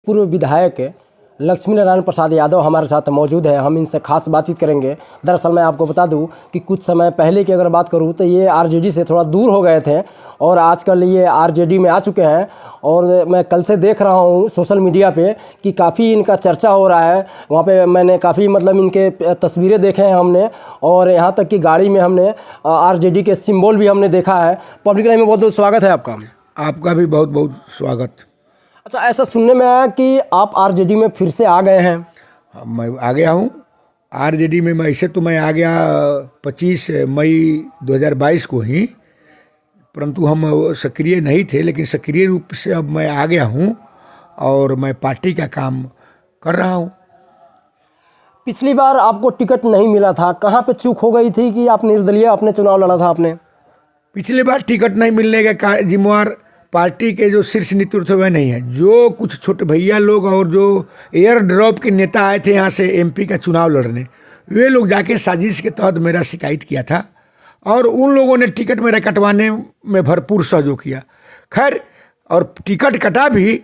पूर्व विधायक लक्ष्मी नारायण प्रसाद यादव हमारे साथ मौजूद है। हम इनसे खास बातचीत करेंगे। दरअसल मैं आपको बता दूं कि कुछ समय पहले की अगर बात करूं तो ये आरजेडी से थोड़ा दूर हो गए थे और आजकल ये आरजेडी में आ चुके हैं। और मैं कल से देख रहा हूं सोशल मीडिया पे कि काफ़ी इनका चर्चा हो रहा है। वहाँ पे मैंने काफ़ी इनके तस्वीरें देखे हैं हमने, और यहाँ तक कि गाड़ी में हमने आरजेडी के सिम्बल भी हमने देखा है। पब्लिक लाइन में बहुत बहुत स्वागत है आपका। आपका भी बहुत बहुत स्वागत। अच्छा, ऐसा सुनने में आया कि आप आरजेडी में फिर से आ गए हैं। हाँ, मैं आ गया हूँ आरजेडी में। ऐसे तो मैं आ गया 25 मई 2022 को ही, परंतु हम सक्रिय नहीं थे, लेकिन सक्रिय रूप से अब मैं आ गया हूँ और मैं पार्टी का काम कर रहा हूँ। पिछली बार आपको टिकट नहीं मिला था, कहाँ पे चूक हो गई थी कि आप निर्दलीय अपने चुनाव लड़ा था आपने? पिछली बार टिकट नहीं मिलने का जिम्मेवार पार्टी के जो शीर्ष नेतृत्व वह नहीं है। जो कुछ छोटे भैया लोग और जो एयर ड्रॉप के नेता आए थे यहाँ से एमपी का चुनाव लड़ने, वे लोग जाके साजिश के तहत मेरा शिकायत किया था और उन लोगों ने टिकट मेरा कटवाने में भरपूर सहयोग किया। खैर, और टिकट कटा भी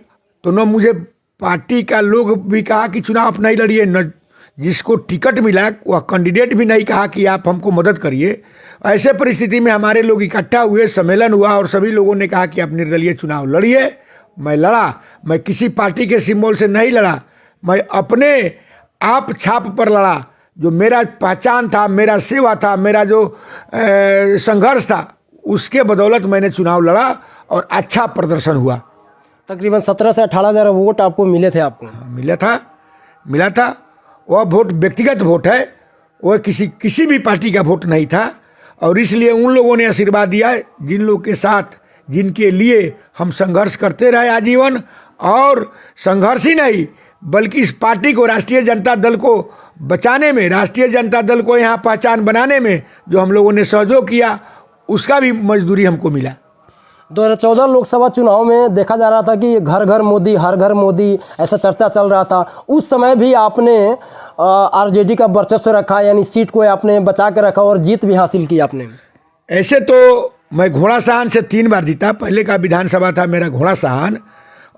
तो न मुझे पार्टी का लोग भी कहा कि चुनाव आप नहीं लड़िए, न जिसको टिकट मिला वह कैंडिडेट भी नहीं कहा कि आप हमको मदद करिए। ऐसे परिस्थिति में हमारे लोग इकट्ठा हुए, सम्मेलन हुआ और सभी लोगों ने कहा कि आप निर्दलीय चुनाव लड़िए। मैं लड़ा। मैं किसी पार्टी के सिंबल से नहीं लड़ा, मैं अपने आप छाप पर लड़ा। जो मेरा पहचान था, मेरा सेवा था, मेरा जो संघर्ष था, उसके बदौलत मैंने चुनाव लड़ा और अच्छा प्रदर्शन हुआ। तकरीबन 17 से 18 हज़ार वोट आपको मिले थे। आपको मिला था। वह वोट व्यक्तिगत वोट है, वह किसी भी पार्टी का वोट नहीं था। और इसलिए उन लोगों ने आशीर्वाद दिया जिन लोग के साथ, जिनके लिए हम संघर्ष करते रहे आजीवन। और संघर्ष ही नहीं, बल्कि इस पार्टी को, राष्ट्रीय जनता दल को बचाने में, राष्ट्रीय जनता दल को यहाँ पहचान बनाने में जो हम लोगों ने सहयोग किया, उसका भी मजदूरी हमको मिला। 2014 लोकसभा चुनाव में देखा जा रहा था कि घर घर मोदी, हर घर मोदी, ऐसा चर्चा चल रहा था। उस समय भी आपने आरजेडी का वर्चस्व रखा, यानी सीट को आपने बचा के रखा और जीत भी हासिल की आपने। ऐसे तो मैं घोड़ासहन से 3 बार जीता। पहले का विधानसभा था मेरा घोड़ासहन,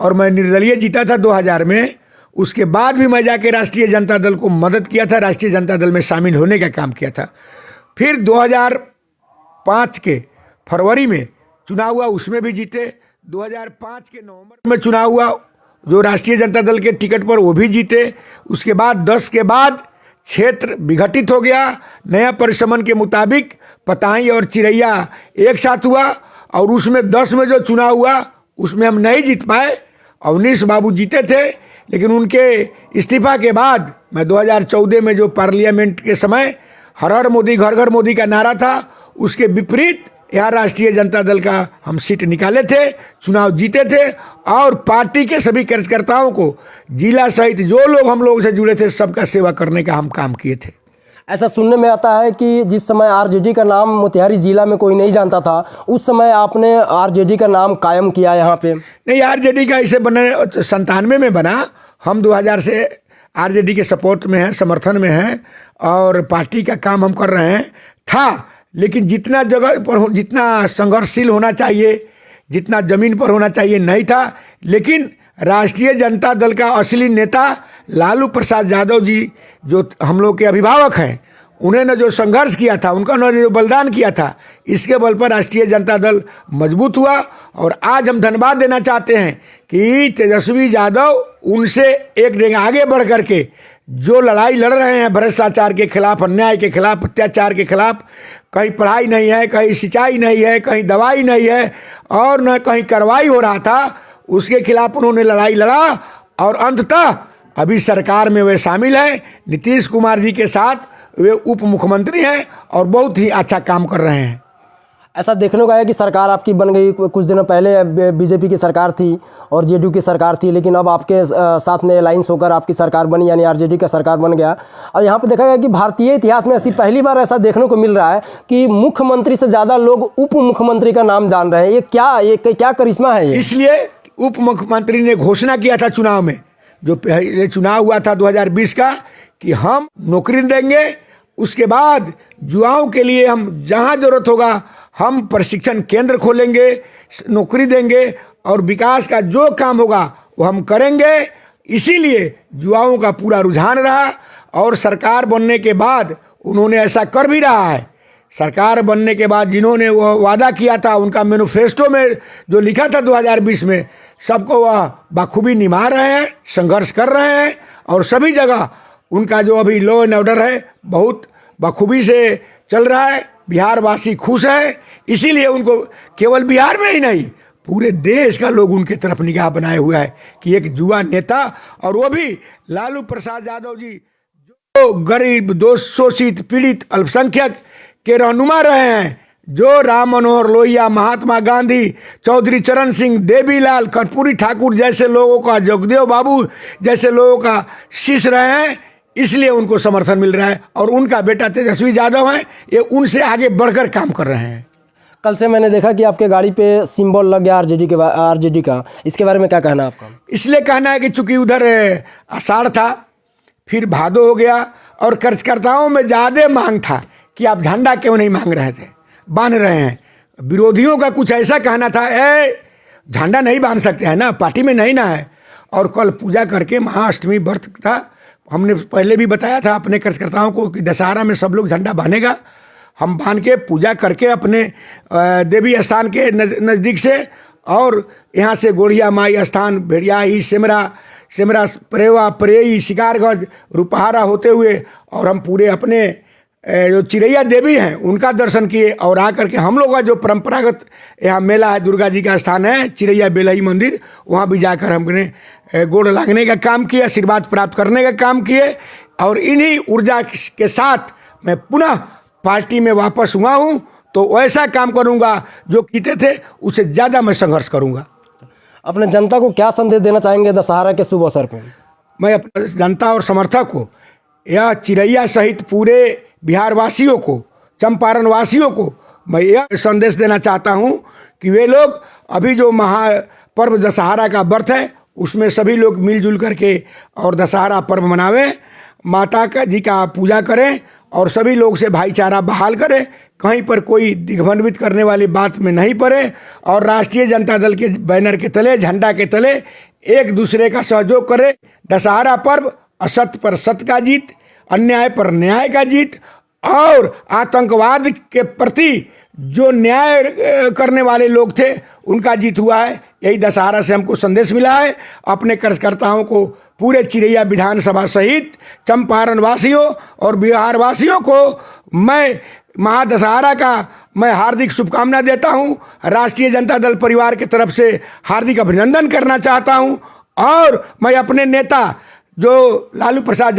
और मैं निर्दलीय जीता था 2000 में। उसके बाद भी मैं जाके राष्ट्रीय जनता दल को मदद किया था, राष्ट्रीय जनता दल में शामिल होने का काम किया था। फिर 2005 के फरवरी में चुनाव हुआ, उसमें भी जीते। 2005 के नवंबर में चुनाव हुआ, जो राष्ट्रीय जनता दल के टिकट पर, वो भी जीते। उसके बाद 10 के बाद क्षेत्र विघटित हो गया। नया परिसमन के मुताबिक पताई और चिरैया एक साथ हुआ, और उसमें 10 में जो चुनाव हुआ उसमें हम नहीं जीत पाए। अवनीश बाबू जीते थे, लेकिन उनके इस्तीफा के बाद मैं 2014 में जो पार्लियामेंट के समय हर हर मोदी, घर घर मोदी का नारा था, उसके विपरीत यहाँ राष्ट्रीय जनता दल का हम सीट निकाले थे, चुनाव जीते थे। और पार्टी के सभी कार्यकर्ताओं को, जिला सहित जो लोग हम लोगों से जुड़े थे, सबका सेवा करने का हम काम किए थे। ऐसा सुनने में आता है कि जिस समय आरजेडी का नाम मोतिहारी जिला में कोई नहीं जानता था, उस समय आपने आरजेडी का नाम कायम किया यहाँ पे। नहीं, आरजेडी का इसे बने 97 में बना। हम 2000 से आरजेडी के सपोर्ट में हैं, समर्थन में हैं, और पार्टी का काम हम कर रहे हैं। लेकिन जितना जगह पर, जितना संघर्षशील होना चाहिए, जितना जमीन पर होना चाहिए, नहीं था। लेकिन राष्ट्रीय जनता दल का असली नेता लालू प्रसाद यादव जी, जो हम लोग के अभिभावक हैं, उन्होंने जो संघर्ष किया था, उन्होंने जो बलिदान किया था, इसके बल पर राष्ट्रीय जनता दल मजबूत हुआ। और आज हम धन्यवाद देना चाहते हैं कि तेजस्वी यादव उनसे एक डेग आगे बढ़ करके जो लड़ाई लड़ रहे हैं भ्रष्टाचार के खिलाफ, अन्याय के खिलाफ, अत्याचार के खिलाफ, कहीं पढ़ाई नहीं है, कहीं सिंचाई नहीं है, कहीं दवाई नहीं है, और न कहीं कार्रवाई हो रहा था, उसके खिलाफ उन्होंने लड़ाई लड़ा। और अंततः अभी सरकार में वे शामिल हैं, नीतीश कुमार जी के साथ वे उप मुख्यमंत्री हैं और बहुत ही अच्छा काम कर रहे हैं। ऐसा देखने को आया कि सरकार आपकी बन गई। कुछ दिनों पहले बीजेपी की सरकार थी और जेडीयू की सरकार थी, लेकिन अब आपके साथ में अलायंस होकर आपकी सरकार बनी, यानी आरजेडी का सरकार बन गया। और यहाँ पे देखा गया कि भारतीय इतिहास में ऐसी पहली बार ऐसा देखने को मिल रहा है कि मुख्यमंत्री से ज़्यादा लोग उप मुख्यमंत्री का नाम जान रहे हैं। ये क्या करिश्मा है ये? इसलिए उप मुख्यमंत्री ने घोषणा किया था चुनाव में, जो पहले चुनाव हुआ था 2020 का, कि हम नौकरी देंगे। उसके बाद युवाओं के लिए हम जहाँ जरूरत होगा हम प्रशिक्षण केंद्र खोलेंगे, नौकरी देंगे, और विकास का जो काम होगा वो हम करेंगे। इसीलिए युवाओं का पूरा रुझान रहा और सरकार बनने के बाद उन्होंने ऐसा कर भी रहा है। सरकार बनने के बाद जिन्होंने वह वादा किया था, उनका मैनिफेस्टो में जो लिखा था 2020 में, सबको वह बखूबी निभा रहे हैं, संघर्ष कर रहे हैं और सभी जगह उनका जो अभी लॉ एंड ऑर्डर है बहुत बखूबी से चल रहा है। बिहार वासी खुश है, इसीलिए उनको केवल बिहार में ही नहीं पूरे देश का लोग उनके तरफ निगाह बनाए हुआ है कि एक युवा नेता, और वो भी लालू प्रसाद यादव जी, जो गरीब, दोष, शोषित, पीड़ित, अल्पसंख्यक के रहनुमा रहे हैं, जो राम मनोहर लोहिया, महात्मा गांधी, चौधरी चरण सिंह, देवीलाल, कर्पूरी ठाकुर जैसे लोगों का, जगदेव बाबू जैसे लोगों का शिष्य रहे हैं, इसलिए उनको समर्थन मिल रहा है। और उनका बेटा तेजस्वी यादव है, ये उनसे आगे बढ़कर काम कर रहे हैं। कल से मैंने देखा कि आपके गाड़ी पे सिंबल लग गया आरजेडी का, इसके बारे में क्या कहना है आपका? इसलिए कहना है कि चूंकि उधर आषाढ़ था, फिर भादो हो गया और कार्यकर्ताओं में ज़्यादा मांग था कि आप झंडा क्यों नहीं मांग रहे थे, बांध रहे हैं। विरोधियों का कुछ ऐसा कहना था, झंडा नहीं बांध सकते हैं ना, पार्टी में नहीं ना है। और कल पूजा करके, महाअष्टमी व्रत था, हमने पहले भी बताया था अपने कार्यकर्ताओं को कि दशहरा में सब लोग झंडा बांधेगा। हम बांध के पूजा करके अपने देवी स्थान के नज़दीक से, और यहाँ से गोढ़िया माई स्थान, भेड़ियाही, सिमरा, परेवा, परेई, शिकारगंज, रुपहारा होते हुए, और हम पूरे अपने जो चिरैया देवी हैं उनका दर्शन किए। और आकर के हम लोग का जो परंपरागत यहाँ मेला है, दुर्गा जी का स्थान है चिरैया बेलही मंदिर, वहाँ भी जाकर हमने गोड़ लागने का काम किया, आशीर्वाद प्राप्त करने का काम किए। और इन्हीं ऊर्जा के साथ मैं पुनः पार्टी में वापस हुआ हूँ, तो ऐसा काम करूँगा जो कीते थे उससे ज़्यादा मैं संघर्ष करूँगा। अपने जनता को क्या संदेश देना चाहेंगे दशहरा के शुभ अवसर पर? मैं अपने जनता और समर्थक को, यह चिरैया सहित पूरे बिहार वासियों को, चंपारण वासियों को मैं यह संदेश देना चाहता हूँ कि वे लोग अभी जो महापर्व दशहरा का व्रत है उसमें सभी लोग मिलजुल करके और दशहरा पर्व मनावें, माता का जी का पूजा करें और सभी लोग से भाईचारा बहाल करें, कहीं पर कोई दिग्भ्रमित करने वाली बात में नहीं पड़े, और राष्ट्रीय जनता दल के बैनर के तले, झंडा के तले एक दूसरे का सहयोग करें। दशहरा पर्व असत्य पर सत्य का जीत, अन्याय पर न्याय का जीत, और आतंकवाद के प्रति जो न्याय करने वाले लोग थे उनका जीत हुआ है। यही दशहरा से हमको संदेश मिला है। अपने कार्यकर्ताओं को, पूरे चिरैया विधानसभा सहित चंपारण वासियों और बिहार वासियों को मैं महादशहरा का मैं हार्दिक शुभकामना देता हूं। राष्ट्रीय जनता दल परिवार की तरफ से हार्दिक अभिनंदन करना चाहता हूं। और मैं अपने नेता जो लालू प्रसाद